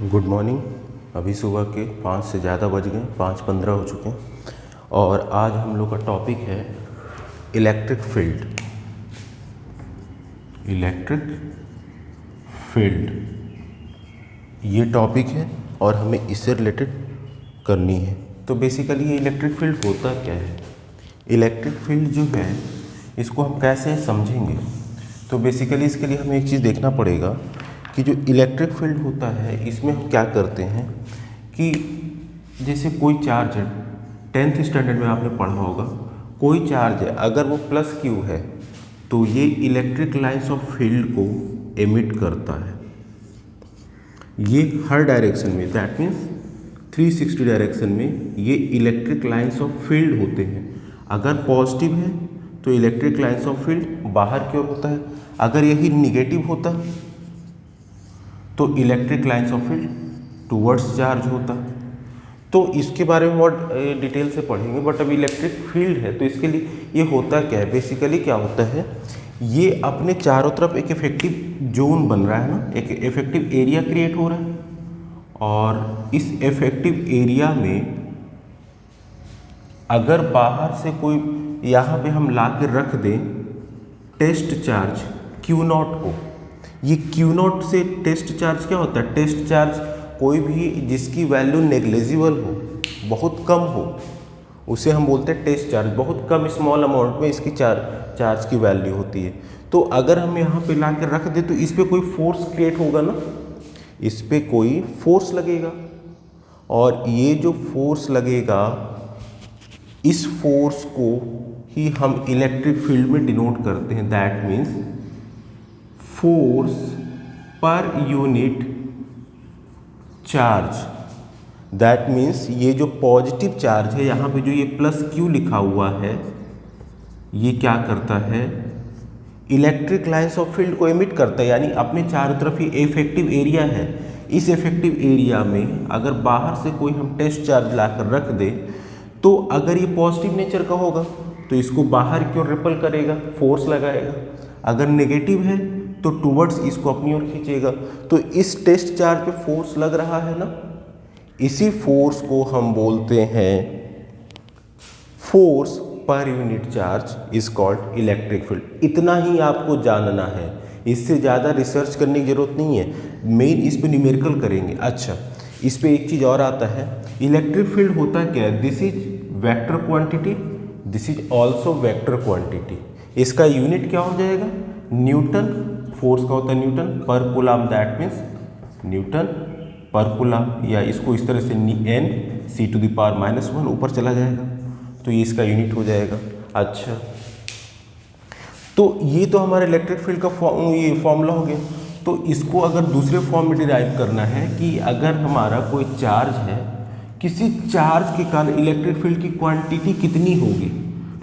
Good morning. अभी सुबह के 5 से ज़्यादा बज गए, 5:15 हो चुके हैं और आज हम लोग का टॉपिक है इलेक्ट्रिक फील्ड। इलेक्ट्रिक फील्ड ये टॉपिक है और हमें इससे रिलेटेड करनी है। तो बेसिकली ये इलेक्ट्रिक फील्ड होता क्या है? इलेक्ट्रिक फील्ड जो है इसको हम कैसे समझेंगे? तो बेसिकली इसके लिए हमें एक चीज़ देखना पड़ेगा कि जो इलेक्ट्रिक फील्ड होता है इसमें हम क्या करते हैं कि जैसे कोई चार्ज है, 10th स्टैंडर्ड में आपने पढ़ा होगा, कोई चार्ज है अगर वो प्लस क्यू है तो ये इलेक्ट्रिक लाइंस ऑफ फील्ड को एमिट करता है। ये हर डायरेक्शन में, दैट मीन्स 360 डायरेक्शन में ये इलेक्ट्रिक लाइंस ऑफ फील्ड होते हैं। अगर पॉजिटिव है तो इलेक्ट्रिक लाइंस ऑफ फील्ड बाहर की ओर होता है, अगर यही निगेटिव होता तो electric lines of field towards charge होता। तो इसके बारे में बहुत डिटेल से पढ़ेंगे, बट अभी इलेक्ट्रिक फील्ड है तो इसके लिए ये होता क्या है? बेसिकली क्या होता है, ये अपने चारों तरफ एक इफेक्टिव जोन बन रहा है ना, एक इफेक्टिव एरिया क्रिएट हो रहा है और इस इफेक्टिव एरिया में अगर बाहर से कोई यहाँ पे हम ला के रख दें टेस्ट चार्ज Q0 को, ये Q0 से टेस्ट चार्ज क्या होता है? टेस्ट चार्ज कोई भी जिसकी वैल्यू नेग्लिजिबल हो, बहुत कम हो, उसे हम बोलते हैं टेस्ट चार्ज। बहुत कम स्मॉल अमाउंट में इसकी चार्ज की वैल्यू होती है। तो अगर हम यहाँ पे ला के रख दें तो इस पर कोई फोर्स क्रिएट होगा ना, इस पर कोई फोर्स लगेगा और ये जो फोर्स लगेगा इस फोर्स को ही हम इलेक्ट्रिक फील्ड में डिनोट करते हैं। That means force per unit charge. That means ये जो पॉजिटिव चार्ज है, यहाँ पे जो ये प्लस क्यू लिखा हुआ है, ये क्या करता है? इलेक्ट्रिक लाइंस ऑफ फील्ड को एमिट करता है। यानी अपने चारों तरफ ये इफेक्टिव एरिया है, इस इफेक्टिव एरिया में अगर बाहर से कोई हम टेस्ट चार्ज लाकर रख दे तो अगर ये पॉजिटिव नेचर का होगा तो इसको बाहर की ओर रिपल करेगा, फोर्स लगाएगा। अगर नेगेटिव है तो टूवर्ड्स इसको अपनी ओर खींचेगा। तो इस टेस्ट चार्ज पे फोर्स लग रहा है ना, इसी फोर्स को हम बोलते हैं force per unit charge is called electric field. इतना ही आपको जानना है, इससे ज़्यादा रिसर्च करने की जरूरत नहीं है। मेन इस पे न्यूमेरिकल करेंगे। अच्छा, इस पे एक चीज़ और आता है, इलेक्ट्रिक फील्ड होता क्या है? This is vector quantity, this is also vector quantity. इसका यूनिट क्या हो जाएगा? न्यूटन। फोर्स का होता है न्यूटन पर कूलम, दैट मीन्स न्यूटन पर कूलम, या इसको इस तरह से N(c⁻⁻1) ऊपर चला जाएगा तो ये इसका यूनिट हो जाएगा। अच्छा, तो ये तो हमारे इलेक्ट्रिक फील्ड का ये फॉर्मूला हो गया। तो इसको अगर दूसरे फॉर्म में डिराइव करना है कि अगर हमारा कोई चार्ज है, किसी चार्ज के कारण इलेक्ट्रिक फील्ड की क्वांटिटी कितनी होगी,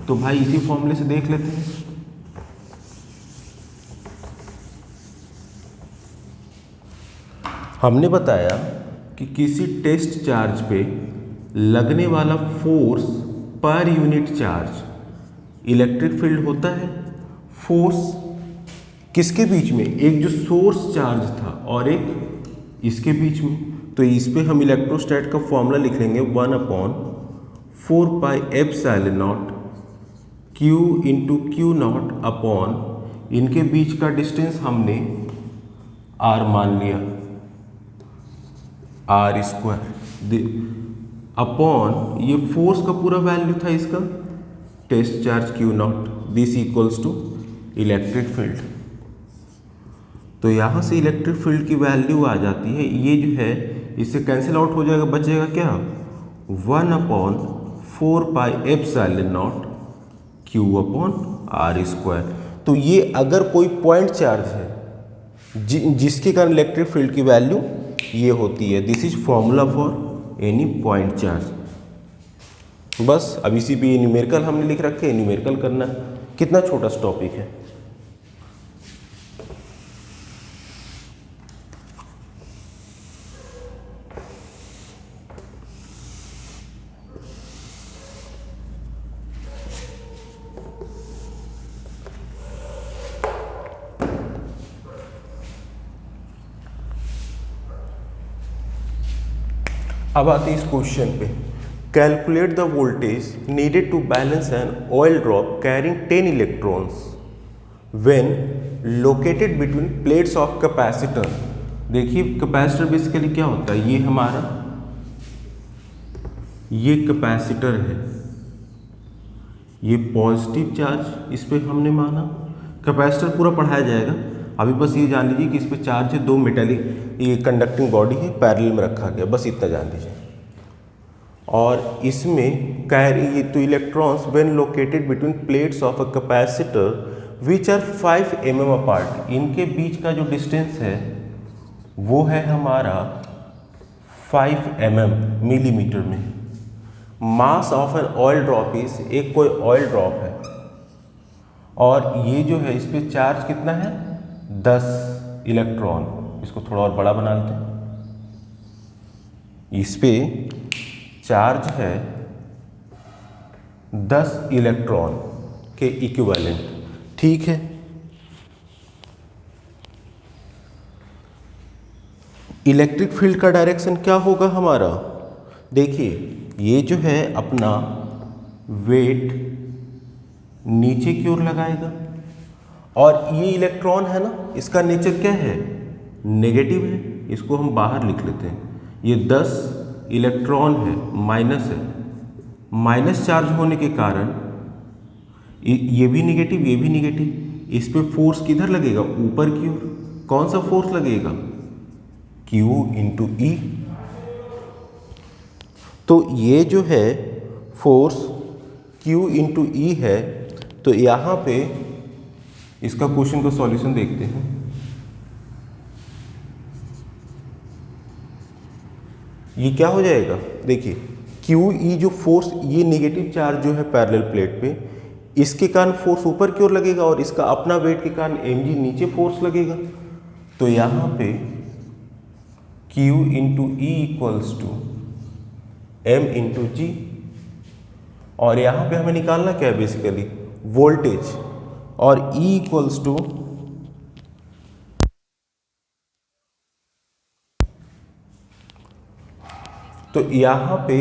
तो भाई इसी फॉर्मूले से देख लेते हैं। हमने बताया कि किसी टेस्ट चार्ज पे लगने वाला force per unit charge electric field होता है। फोर्स किसके बीच में? एक जो सोर्स चार्ज था और एक इसके बीच में। तो इस पे हम इलेक्ट्रोस्टैट का फॉर्मूला लिख लेंगे 1/4πε0 Q × Q0 अपॉन इनके बीच का डिस्टेंस हमने R मान लिया, R² अपॉन ये फोर्स का पूरा वैल्यू था इसका, test charge Q0, this equals to electric field. तो यहाँ से इलेक्ट्रिक फील्ड की वैल्यू आ जाती है, ये जो है इससे कैंसिल आउट हो जाएगा, बचेगा क्या? 1/4πε0 Q/R²। तो ये अगर कोई पॉइंट चार्ज है जिसके कारण इलेक्ट्रिक फील्ड की वैल्यू ये होती है। This is formula for any point charge. बस अब इसी पे न्यूमेरिकल हमने लिख रखे, न्यूमेरिकल करना है। कितना छोटा सा टॉपिक है। अब आते हैं इस क्वेश्चन पे, calculate the voltage needed to balance an oil drop carrying 10 electrons when located between plates of capacitor. देखिए कैपेसिटर बेसिकली क्या होता है, ये हमारा ये कैपेसिटर है, ये पॉजिटिव चार्ज इस पे हमने माना, कैपेसिटर पूरा पढ़ाया जाएगा, अभी बस ये जान लीजिए कि इस पे चार्ज है, दो मेटालिक ये कंडक्टिंग बॉडी है, पैरेलल में रखा गया, बस इतना जान लीजिए। और इसमें कैरी ये तो electrons when located between plates of a capacitor which are 5 mm apart, इनके बीच का जो डिस्टेंस है वो है हमारा 5 mm मिलीमीटर में। Mass of N oil drop is, एक कोई ऑयल ड्रॉप है और ये जो है इस पे चार्ज कितना है 10 इलेक्ट्रॉन, इसको थोड़ा और बड़ा बना लेते हैं, इस पे चार्ज है 10 इलेक्ट्रॉन के इक्विवेलेंट, ठीक है। इलेक्ट्रिक फील्ड का डायरेक्शन क्या होगा हमारा, देखिए ये जो है अपना वेट नीचे की ओर लगाएगा और ये इलेक्ट्रॉन है ना, इसका नेचर क्या है, नेगेटिव है, इसको हम बाहर लिख लेते हैं, ये 10 इलेक्ट्रॉन है, माइनस है, माइनस चार्ज होने के कारण ये भी निगेटिव, ये भी निगेटिव, इस पे फोर्स किधर लगेगा, ऊपर की ओर, कौन सा फोर्स लगेगा, Q इंटू ई। तो ये जो है फोर्स Q इंटू ई है, तो यहाँ पे इसका क्वेश्चन का सॉल्यूशन देखते हैं। ये क्या हो जाएगा, देखिए क्यू ई जो फोर्स, ये नेगेटिव चार्ज जो है पैरेलल प्लेट पे, इसके कारण फोर्स ऊपर की ओर लगेगा और इसका अपना वेट के कारण mg नीचे फोर्स लगेगा, तो यहाँ पे Q into E equals to m into g, और यहाँ पे हमें निकालना क्या है बेसिकली वोल्टेज, और E इक्वल्स टू तो यहाँ पे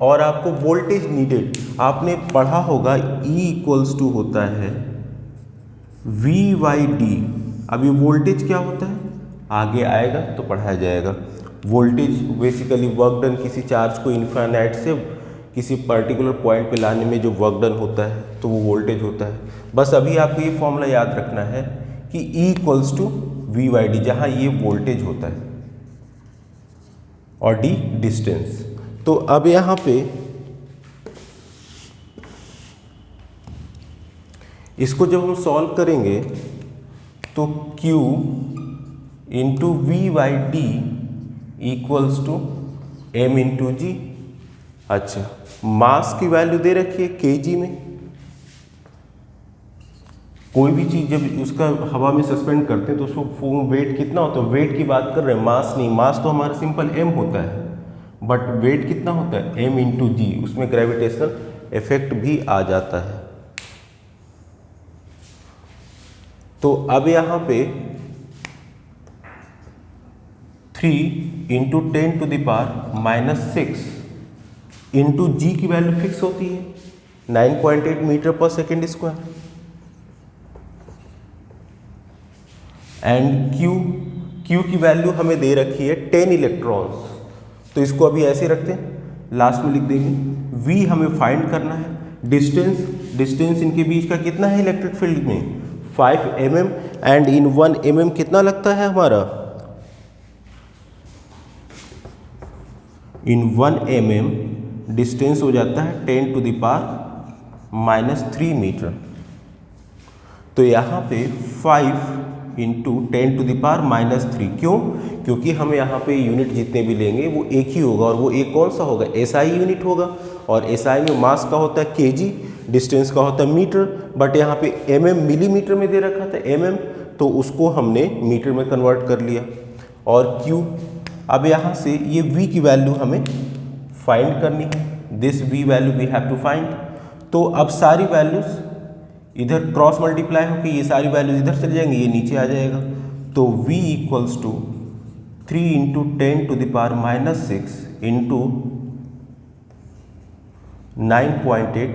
और आपको वोल्टेज नीडेड आपने पढ़ा होगा E इक्वल्स टू होता है V/D। अब ये वोल्टेज क्या होता है आगे आएगा तो पढ़ाया जाएगा। वोल्टेज बेसिकली वर्क डन, किसी चार्ज को इन्फिनिट से किसी पर्टिकुलर पॉइंट पे लाने में जो वर्क डन होता है तो वो वोल्टेज होता है। बस अभी आपको ये फॉर्मूला याद रखना है कि E इक्वल्स टू V/D, जहाँ ये वोल्टेज होता है और D डिस्टेंस। तो अब यहाँ पे इसको जब हम सॉल्व करेंगे तो Q into V/D equals to M into g. अच्छा, मास की वैल्यू दे रखी है kg में। कोई भी चीज़ जब उसका हवा में सस्पेंड करते हैं तो उसको वेट कितना होता है, वेट की बात कर रहे हैं, मास नहीं। मास तो हमारा सिंपल m होता है, बट वेट कितना होता है m इंटू जी, उसमें ग्रेविटेशनल इफेक्ट भी आ जाता है। तो अब यहाँ पे 3 into 10 to the power -6 into g की वैल्यू फिक्स होती है 9.8 मीटर पर सेकेंड स्क्वायर, एंड Q की वैल्यू हमें दे रखी है 10 इलेक्ट्रॉन्स। तो इसको अभी ऐसे रखते हैं, लास्ट में लिख देंगे V हमें फाइंड करना है। डिस्टेंस इनके बीच का कितना है इलेक्ट्रिक फील्ड में 5 mm, एंड इन 1 mm कितना लगता है हमारा, इन 1 mm डिस्टेंस हो जाता है 10 टू द पावर -3 मीटर। तो यहाँ पे 5 इंटू 10 टू द पावर -3, क्यों? क्योंकि हम यहाँ पे यूनिट जितने भी लेंगे वो एक ही होगा, और वो एक कौन सा होगा SI यूनिट होगा, और SI में मास का होता है kg, डिस्टेंस का होता है मीटर, बट यहाँ पे mm मिलीमीटर में दे रखा था mm, तो उसको हमने मीटर में कन्वर्ट कर लिया। और Q, अब यहाँ से ये V की वैल्यू हमें फाइंड करनी है, this V value we have to find. तो अब सारी वैल्यूज इधर क्रॉस मल्टीप्लाई होकर ये सारी वैल्यूज इधर चली जाएंगी, ये नीचे आ जाएगा। तो V equals to 3 into 10⁻⁻6 into 9.8,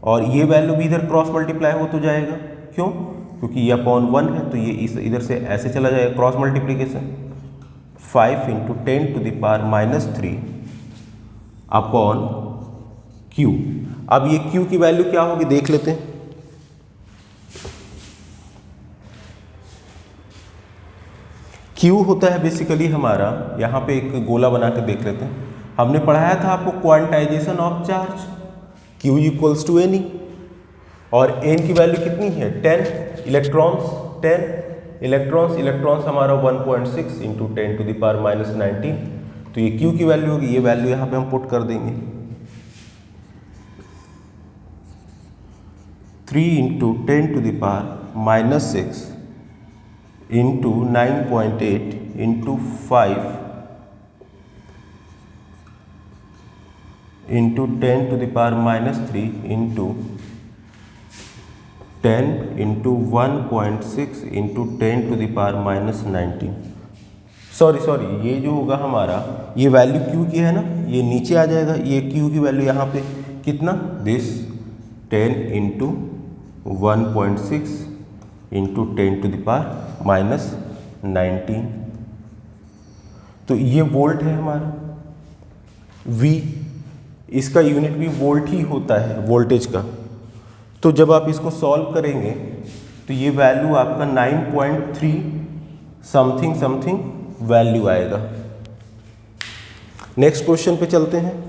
और ये वैल्यू भी इधर क्रॉस मल्टीप्लाई हो तो जाएगा। क्यों? क्योंकि ये अपॉन 1 है, तो ये इस इधर से ऐसे चला जाएगा cross multiplication. 5 into 10⁻³ upon Q। अब ये Q की वैल्यू क्या होगी देख लेते हैं। Q होता है बेसिकली हमारा, यहाँ पे एक गोला बना के देख लेते हैं। हमने पढ़ाया था आपको quantization of charge, Q equals to N, और N की वैल्यू कितनी है 10 इलेक्ट्रॉन्स। 10 इलेक्ट्रॉन्स हमारा 1.6 इंटू 10⁻⁻19, तो ये Q की वैल्यू होगी। ये वैल्यू यहाँ पे हम पुट कर देंगे 3 into 10⁻⁻6 into 9.8 into 5 into 10⁻³ into 10 into 1.6 into 10⁻⁻19। Sorry, ये जो होगा हमारा, ये वैल्यू Q की है ना, ये नीचे आ जाएगा। ये Q की वैल्यू यहाँ पे कितना, दिस 10 इंटू 1.6 इंटू 10⁻⁻19, तो ये वोल्ट है हमारा। V, इसका यूनिट भी वोल्ट ही होता है वोल्टेज का। तो जब आप इसको सॉल्व करेंगे तो ये वैल्यू आपका 9.3 समथिंग वैल्यू आएगा। नेक्स्ट क्वेश्चन पे चलते हैं।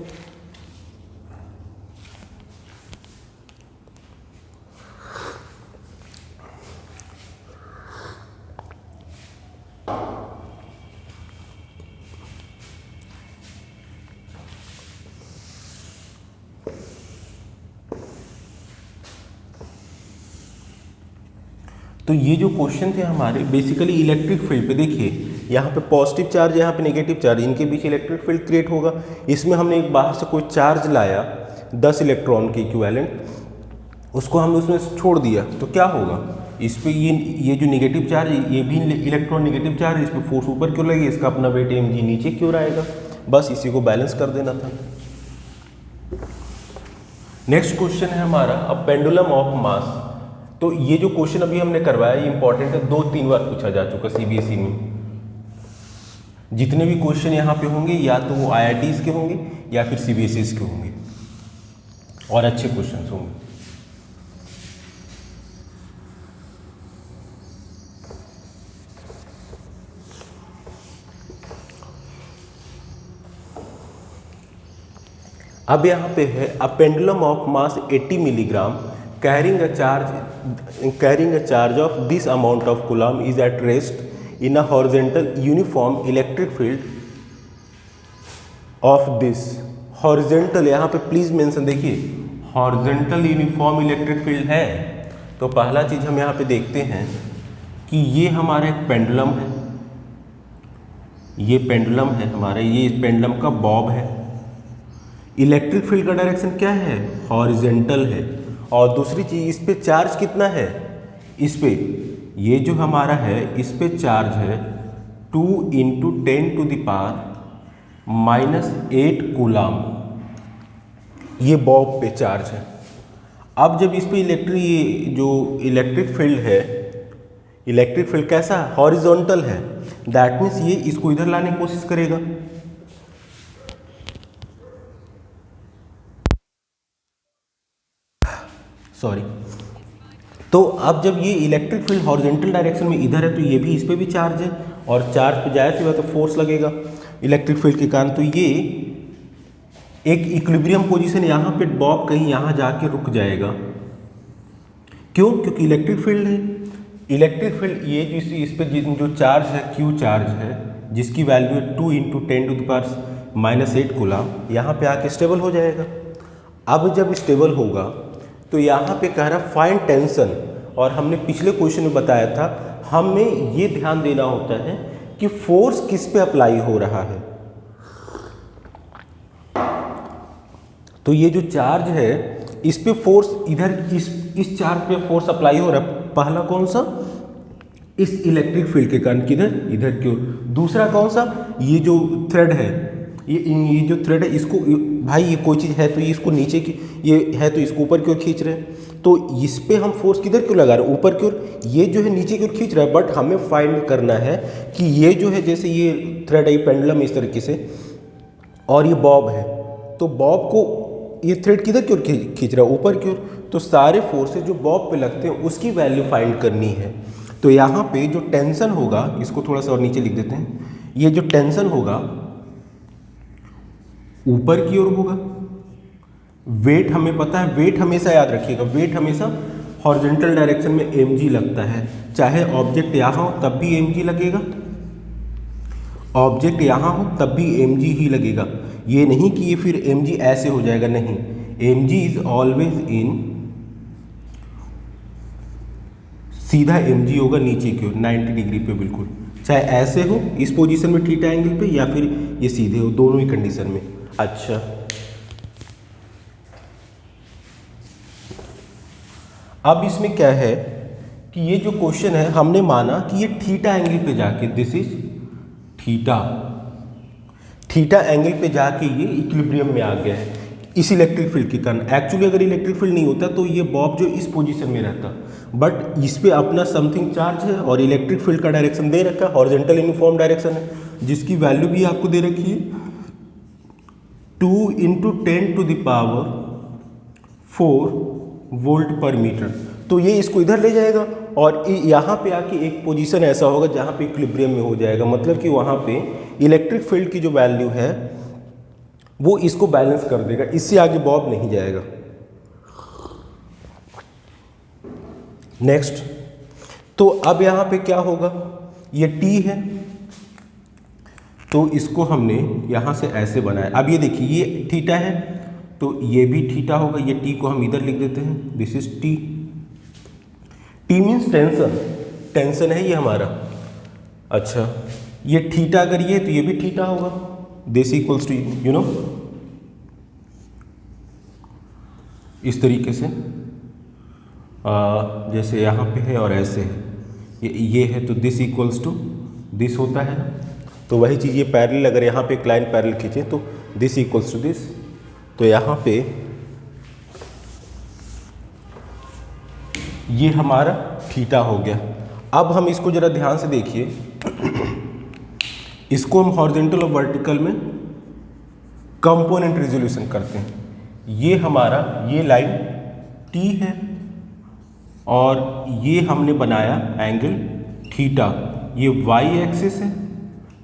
तो ये जो क्वेश्चन थे हमारे बेसिकली इलेक्ट्रिक फील्ड पे, देखिए यहाँ पे पॉजिटिव चार्ज, यहाँ पे नेगेटिव चार्ज, इनके बीच इलेक्ट्रिक फील्ड क्रिएट होगा। इसमें हमने एक बाहर से कोई चार्ज लाया 10 इलेक्ट्रॉन के इक्विवेलेंट, उसको हमने उसमें छोड़ दिया, तो क्या होगा, इस पे ये जो नेगेटिव चार्ज, ये भी इलेक्ट्रॉन नेगेटिव चार्ज, इस पर फोर्स ऊपर क्यों लगेगी, इसका अपना वेट mg नीचे क्यों आएगा, बस इसी को बैलेंस कर देना था। नेक्स्ट क्वेश्चन है हमारा अ पेंडुलम ऑफ मास। तो ये जो क्वेश्चन अभी हमने करवाया ये इंपॉर्टेंट है, 2-3 बार पूछा जा चुका सीबीएसई में। जितने भी क्वेश्चन यहाँ पे होंगे या तो वो IITs के होंगे या फिर CBSEs के होंगे, और अच्छे क्वेश्चन होंगे। अब यहाँ पे है a pendulum of mass 80 milligram carrying a charge of this amount of coulomb is at rest in a horizontal uniform electric field of this horizontal, यहाँ पे प्लीज मेंशन देखिए horizontal uniform electric field है। तो पहला चीज हम यहाँ पे देखते हैं कि ये हमारा एक पेंडुलम है, ये पेंडुलम है हमारा, ये पेंडुलम का बॉब है। इलेक्ट्रिक फील्ड का डायरेक्शन क्या है, हॉरिजेंटल है। और दूसरी चीज, इस पे चार्ज कितना है, इस पे ये जो हमारा है इस पे चार्ज है 2 इंटू 10⁻⁻8 कूलाम, ये बॉब पे चार्ज है। अब जब इस पे इलेक्ट्रिक फील्ड है, इलेक्ट्रिक फील्ड कैसा, हॉरिजॉन्टल है, दैट मीन्स ये इसको इधर लाने की कोशिश करेगा। सॉरी, तो अब जब ये इलेक्ट्रिक फील्ड हॉरिजॉन्टल डायरेक्शन में इधर है तो ये भी, इस पे भी चार्ज है, और चार्ज पे जाए तो फोर्स लगेगा इलेक्ट्रिक फील्ड के कारण। तो ये एक इक्विलिब्रियम पोजीशन, यहाँ पे बॉब कहीं यहाँ जाके रुक जाएगा। क्यों? क्योंकि इलेक्ट्रिक फील्ड है। इलेक्ट्रिक फील्ड ये इस पे जो चार्ज है, क्यू चार्ज है, जिसकी वैल्यू है 2 इंटू 10⁻⁻8 कूलाम, यहाँ पे आके स्टेबल हो जाएगा। अब जब स्टेबल होगा तो यहाँ पे कह रहा फाइंड टेंशन, और हमने पिछले क्वेश्चन में बताया था हमें ये ध्यान देना होता है कि फोर्स किस पे अप्लाई हो रहा है। तो ये जो चार्ज है इस पे फोर्स, इधर इस चार्ज पे फोर्स अप्लाई हो रहा है। पहला कौन सा, इस इलेक्ट्रिक फील्ड के कारण किधर, इधर की ओर। दूसरा कौन सा, ये जो थ्रेड है, ये जो थ्रेड है इसको, भाई ये कोई चीज़ है तो ये इसको नीचे की, ये है तो इसको ऊपर की ओर खींच रहे हैं, तो इस पे हम फोर्स किधर क्यों लगा रहे हैं, ऊपर की ओर। ये जो है नीचे की ओर खींच रहा है, बट हमें फाइंड करना है कि ये जो है, जैसे ये थ्रेड है, ये पेंडुलम इस तरीके से, और ये बॉब है, तो बॉब को ये थ्रेड किधर की ओर खींच रहा है, ऊपर की ओर। तो सारे फोर्सेज जो बॉब पे लगते हैं उसकी वैल्यू फाइंड करनी है। तो यहाँ पे जो टेंशन होगा, इसको थोड़ा सा और नीचे लिख देते हैं, ये जो टेंशन होगा ऊपर की ओर होगा। वेट हमें पता है, वेट हमेशा याद रखिएगा, वेट हमेशा हॉरिजॉन्टल डायरेक्शन में mg लगता है, चाहे ऑब्जेक्ट यहाँ हो तब भी mg लगेगा, ऑब्जेक्ट यहाँ हो तब भी mg ही लगेगा। ये नहीं कि ये फिर mg ऐसे हो जाएगा, नहीं, mg इज ऑलवेज इन, सीधा mg होगा नीचे की ओर 90 डिग्री पे, बिल्कुल, चाहे ऐसे हो इस पोजीशन में थीटा एंगल पे, या फिर ये सीधे हो, दोनों ही कंडीशन में। अच्छा, अब इसमें क्या है कि ये जो क्वेश्चन है, हमने माना कि ये थीटा एंगल पे जाके, दिस इज थीटा एंगल पे जाके ये इक्विलिब्रियम में आ गया है इस इलेक्ट्रिक फील्ड के कारण। एक्चुअली अगर इलेक्ट्रिक फील्ड नहीं होता तो ये बॉब जो इस पोजीशन में रहता, बट इस पे अपना समथिंग चार्ज है और इलेक्ट्रिक फील्ड का डायरेक्शन दे रखा है, हॉरिजॉन्टल यूनिफॉर्म डायरेक्शन है, जिसकी वैल्यू भी आपको दे रखी है 2 × 10⁴ वोल्ट पर मीटर। तो ये इसको इधर ले जाएगा और यहाँ पे आके एक पोजीशन ऐसा होगा जहाँ पे इक्विलिब्रियम में हो जाएगा, मतलब कि वहाँ पे इलेक्ट्रिक फील्ड की जो वैल्यू है वो इसको बैलेंस कर देगा, इससे आगे बॉब नहीं जाएगा। नेक्स्ट, तो अब यहाँ पे क्या होगा, ये T है, तो इसको हमने यहाँ से ऐसे बनाया। अब ये देखिए, ये थीटा है तो ये भी थीटा होगा, ये T को हम इधर लिख देते हैं, this is T। T means tension, tension है ये हमारा। अच्छा, ये थीटा अगर ये है तो ये भी थीटा होगा, this equals to, you know, इस तरीके से, जैसे यहाँ पे है और ऐसे है, ये है तो दिस इक्वल्स टू दिस होता है ना। तो वही चीज़ ये पैरेलल, अगर यहाँ पे एक लाइन पैरेलल खींचें तो दिस इक्वल्स टू दिस, तो यहाँ पे ये हमारा थीटा हो गया। अब हम इसको जरा ध्यान से देखिए, इसको हम हॉरिजॉन्टल और वर्टिकल में कंपोनेंट रिजोल्यूशन करते हैं। ये हमारा, ये लाइन T है और ये हमने बनाया एंगल थीटा, ये y एक्सिस है।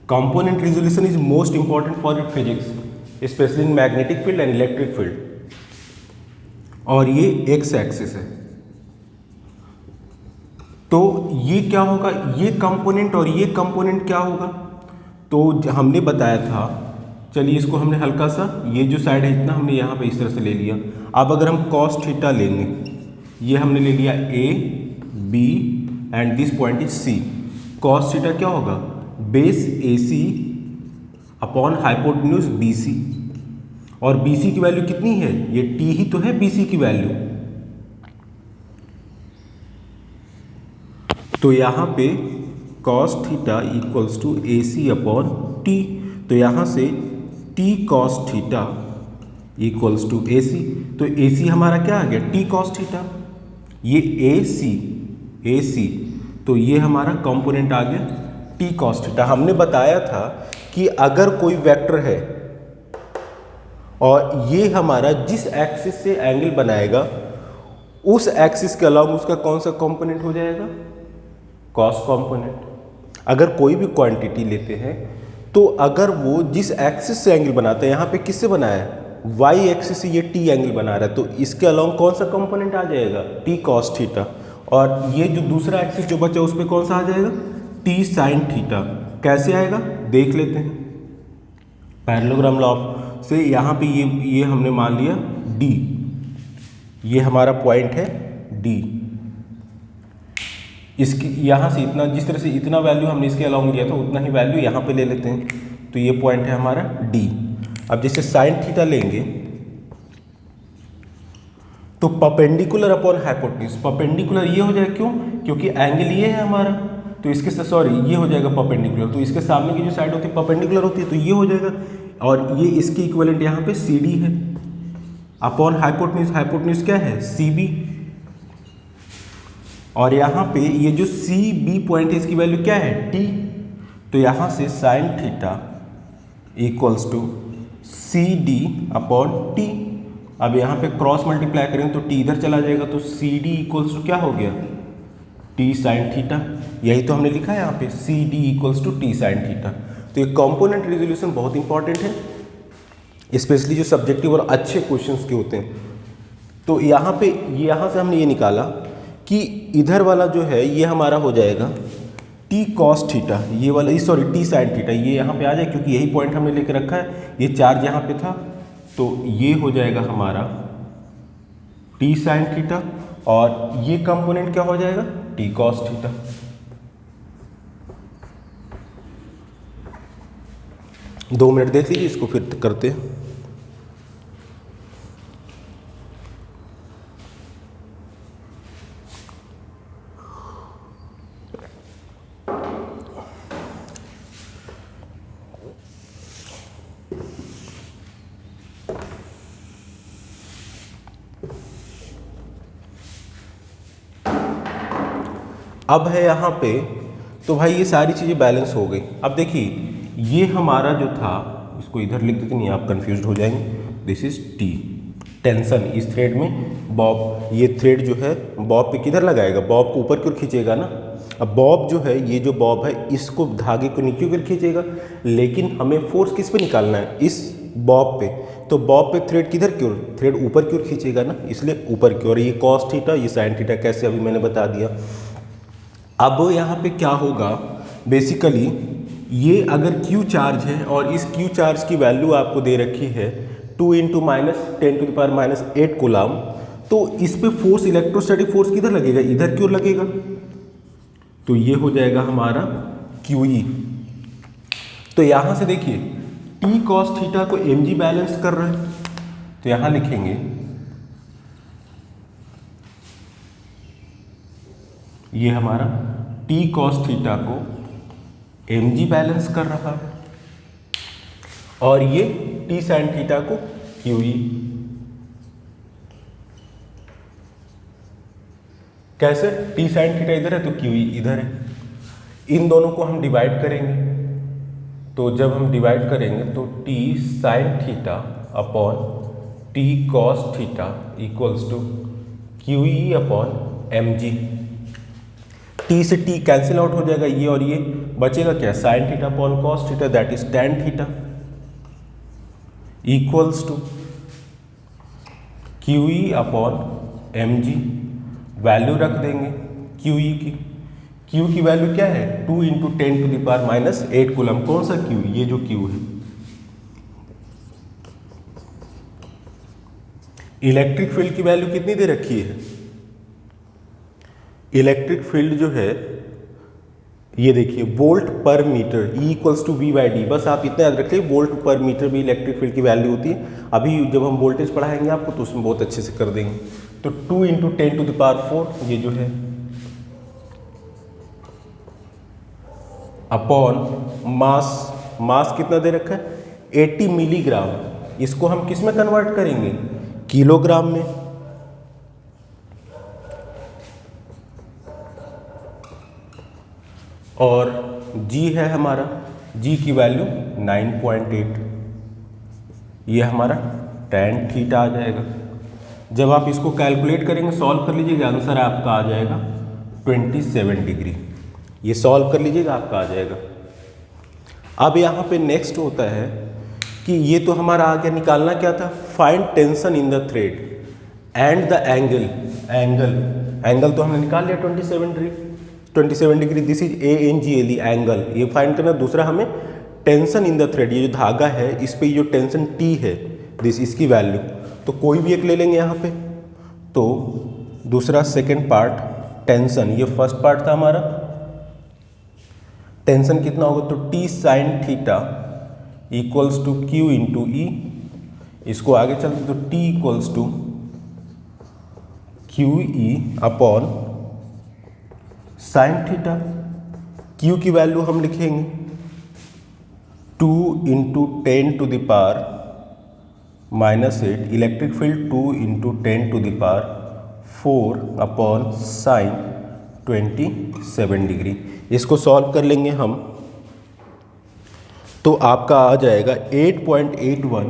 Component resolution is most important for physics, specially in magnetic field and electric field. और ये x एक्सिस है, तो ये क्या होगा, ये कंपोनेंट और ये कंपोनेंट क्या होगा। तो हमने बताया था, चलिए इसको हमने हल्का सा, ये जो साइड है इतना हमने यहाँ पे इस तरह से ले लिया। अब अगर हम cos थीटा लेंगे, ये हमने ले लिया A B and this point is C। cos theta क्या होगा, base AC upon hypotenuse BC, और BC की वैल्यू कितनी है, ये T ही तो है BC की वैल्यू। तो यहाँ पे cos theta equals to AC upon T, तो यहाँ से T cos theta equals to AC। तो AC हमारा क्या आ गया, T cos थीटा, ये AC, तो ये हमारा कंपोनेंट आ गया T cos थीटा। हमने बताया था कि अगर कोई वेक्टर है और ये हमारा जिस एक्सिस से एंगल बनाएगा उस एक्सिस के अलावा उसका कौन सा कंपोनेंट हो जाएगा, कॉस कंपोनेंट। अगर कोई भी क्वांटिटी लेते हैं तो अगर वो जिस एक्सिस से एंगल बनाता है, यहाँ पे किससे बनाया है, y एक्सिस से ये t एंगल बना रहा है, तो इसके अलावा कौन सा कंपोनेंट आ जाएगा, t cos थीटा। और ये जो दूसरा एक्सिस जो बचा उस पर कौन सा आ जाएगा, t sin थीटा। कैसे आएगा देख लेते हैं, पैरेललोग्राम लॉ से। यहाँ पे ये हमने मान लिया d, ये हमारा पॉइंट है d, इसकी यहाँ से इतना, जिस तरह से इतना वैल्यू हमने इसके अलाउंग लिया था उतना ही वैल्यू यहाँ पे ले लेते हैं, तो ये पॉइंट है हमारा D। अब जैसे साइन थीटा लेंगे तो परपेंडिकुलर अपॉन हाइपोटेन्यूज, परपेंडिकुलर ये हो जाए, क्यों, क्योंकि एंगल ये है हमारा, तो इसके सॉरी ये हो जाएगा परपेंडिकुलर, तो इसके सामने की जो साइड होती है परपेंडिकुलर होती है, तो ये हो जाएगा, और ये इसकी इक्विवेलेंट यहाँ पे सी डी है अपॉन हाइपोटेन्यूज, हाइपोटेन्यूज क्या है सी बी, और यहाँ पे ये जो सी बी पॉइंट है इसकी वैल्यू क्या है टी, तो यहाँ से sine theta equals to C D upon T. अब यहाँ पे क्रॉस मल्टीप्लाई करेंगे तो टी इधर चला जाएगा, तो सी डी इक्वल्स टू क्या हो गया टी साइन थीटा, यही तो हमने लिखा है यहाँ पे C D equals to T sine theta. तो ये कंपोनेंट रिजोल्यूशन बहुत इंपॉर्टेंट है, स्पेशली जो सब्जेक्टिव और अच्छे क्वेश्चंस के होते हैं। तो यहाँ पे यहाँ से हमने ये निकाला कि इधर वाला जो है ये हमारा हो जाएगा टी कॉस थीटा, ये वाला सॉरी टी साइन थीटा, ये यहाँ पे आ जाए क्योंकि यही पॉइंट हमने लेकर रखा है, ये चार्ज यहाँ पे था, तो ये हो जाएगा हमारा टी साइन थीटा, और ये कंपोनेंट क्या हो जाएगा टी कॉस थीटा। दो मिनट देख लीजिए, इसको फिर करते हैं। अब है यहाँ पे, तो भाई ये सारी चीज़ें बैलेंस हो गई। अब देखिए ये हमारा जो था, इसको इधर लिख देते नहीं आप कंफ्यूज हो जाएंगे, दिस इज टी टेंशन इस थ्रेड में, बॉब ये थ्रेड जो है बॉब पे किधर लगाएगा, बॉब को ऊपर क्यों खींचेगा ना। अब बॉब जो है ये जो बॉब है इसको धागे को नीचे क्यों खींचेगा, लेकिन हमें फोर्स किस पे निकालना है इस बॉब पे, तो बॉब पे थ्रेड किधर क्यों, थ्रेड ऊपर क्यों खींचेगा ना, इसलिए ऊपर की ओर। ये कॉस थीटा ये साइन थीटा कैसे अभी मैंने बता दिया। अब यहाँ पे क्या होगा, बेसिकली ये अगर Q चार्ज है और इस Q चार्ज की वैल्यू आपको दे रखी है 2 × -10⁻⁸ कूलाम, तो इस पे फोर्स इलेक्ट्रोस्टैटिक फोर्स किधर लगेगा, इधर क्यों लगेगा, तो ये हो जाएगा हमारा QE। तो यहाँ से देखिए T cos थीटा को mg बैलेंस कर रहा है, तो यहाँ लिखेंगे ये हमारा T cos थीटा को mg बैलेंस कर रहा है, और ये T sin थीटा को QE। कैसे, T sin थीटा इधर है तो QE इधर है, इन दोनों को हम डिवाइड करेंगे, तो जब हम डिवाइड करेंगे तो T sin theta upon T cos theta equals to QE upon mg। T से T कैंसिल आउट हो जाएगा, ये और ये बचेगा क्या, sine theta upon cos theta that is tan theta equals to QE upon mg। Value रख देंगे QE की, Q की वैल्यू क्या है 2 × 10⁻⁸ कूलम। कौन सा Q, ये जो Q है। इलेक्ट्रिक फील्ड की वैल्यू कितनी दे रखी है, इलेक्ट्रिक फील्ड जो है ये देखिए वोल्ट पर metre, E equals to V/D, बस आप इतना याद रखिए वोल्ट पर मीटर भी इलेक्ट्रिक फील्ड की वैल्यू होती है। अभी जब हम वोल्टेज पढ़ाएंगे आपको तो उसमें बहुत अच्छे से कर देंगे। तो 2 × 10⁴ ये जो है अपॉन मास कितना दे रखा है 80 मिलीग्राम, इसको हम किस में कन्वर्ट करेंगे किलोग्राम में, और G है हमारा, G की वैल्यू 9.8, ये हमारा tan थीटा आ जाएगा। जब आप इसको कैलकुलेट करेंगे सॉल्व कर लीजिएगा, आंसर आपका आ जाएगा 27 डिग्री। ये सॉल्व कर लीजिएगा आपका आ जाएगा। अब यहाँ पे नेक्स्ट होता है कि ये तो हमारा आगे निकालना क्या था, find tension in the thread and the angle तो हमने निकाल लिया 27 degree, this is ANGLE angle, ये फाइंड करना। दूसरा हमें टेंशन इन द थ्रेड, ये जो धागा है इस पे जो टेंशन T है दिस इसकी वैल्यू, तो कोई भी एक ले लेंगे यहाँ पे। तो दूसरा सेकंड पार्ट टेंशन, ये फर्स्ट पार्ट था हमारा, टेंशन कितना होगा तो T sin theta equals to Q × E। इसको आगे चलते तो T equals to QE upon sine theta, Q की वैल्यू हम लिखेंगे 2 into 10 to the power -8, electric field 2 into 10 to the power 4 upon sine 27 degree. इसको सॉल्व कर लेंगे हम तो आपका आ जाएगा 8.81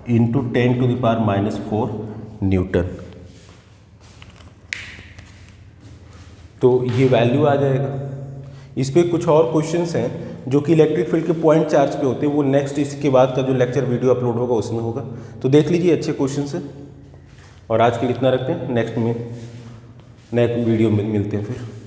into 10 to the power -4 newton. तो ये वैल्यू आ जाएगा। इस पे कुछ और क्वेश्चंस हैं जो कि इलेक्ट्रिक फील्ड के पॉइंट चार्ज पे होते हैं, वो नेक्स्ट इसके बाद का जो लेक्चर वीडियो अपलोड होगा उसमें होगा, तो देख लीजिए, अच्छे क्वेश्चंस हैं। और आज के लिए इतना रखते हैं, नेक्स्ट वीडियो में मिलते हैं फिर।